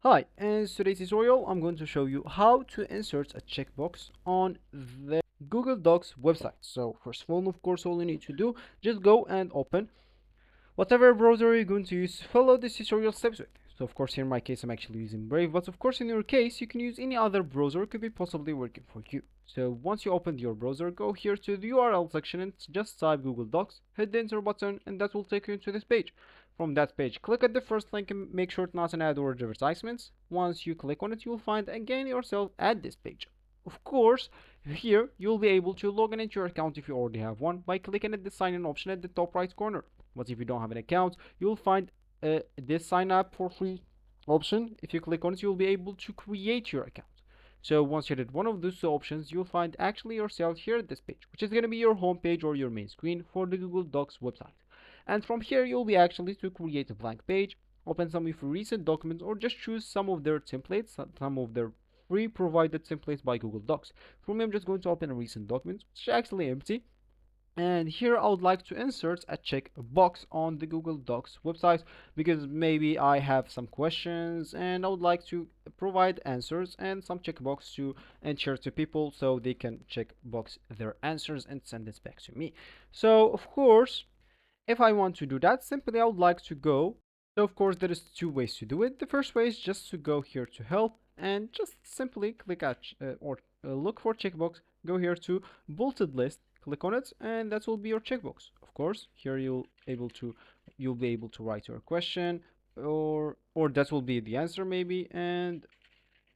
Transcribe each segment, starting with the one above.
Hi, in today's tutorial I'm going to show you how to insert a checkbox on the Google Docs website. So first of all, all you need to do, just go and open whatever browser you're going to use. Follow this tutorial steps with. So of course here in my case I'm actually using Brave, but of course in your case you can use any other browser, could be possibly working for you. So once you open your browser, go here to the URL section and just type Google Docs, hit the enter button, and that will take you into this page. From that page, click at the first link and make sure it's not an ad or advertisements. Once you click on it, you'll find again yourself at this page. Of course, here you'll be able to log in into your account if you already have one by clicking at the sign in option at the top right corner. But if you don't have an account, you'll find this sign up for free option. If you click on it, you'll be able to create your account. So once you did one of those two options, you'll find actually yourself here at this page, which is going to be your home page or your main screen for the Google Docs website. And from here, you'll be actually to create a blank page, open some of your recent documents, or just choose some of their templates, some of their free provided templates by Google Docs. For me, I'm just going to open a recent document, which is actually empty. And here I would like to insert a checkbox on the Google Docs website because maybe I have some questions and I would like to provide answers and some checkbox to ensure to people so they can checkbox their answers and send this back to me. So of course, if I want to do that, simply I would like to go. So of course there is two ways to do it. The first way is just to go here to help and just simply click at or look for checkbox, go here to bulleted list, click on it, and that will be your checkbox. Of course here you'll be able to write your question, or that will be the answer maybe. And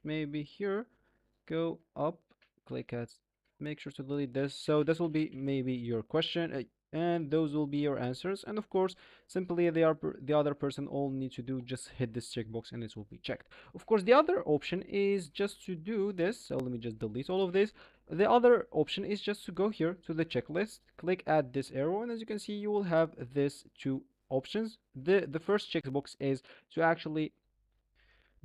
maybe here go up, click at, make sure to delete this. So this will be maybe your question, and those will be your answers. And of course, simply the other person all need to do just hit this checkbox and it will be checked. Of course, the other option is just to do this. So let me just delete all of this. The other option is just to go here to the checklist, click add this arrow, and as you can see, you will have this two options. The first checkbox is to actually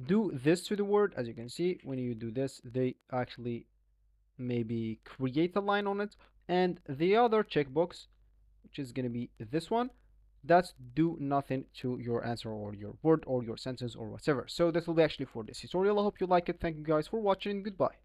do this to the word. As you can see, when you do this, they actually maybe create a line on it. And the other checkbox, which is going to be this one, that's do nothing to your answer or your word or your sentence or whatever. So this will be actually for this tutorial. I hope you like it. Thank you guys for watching. Goodbye.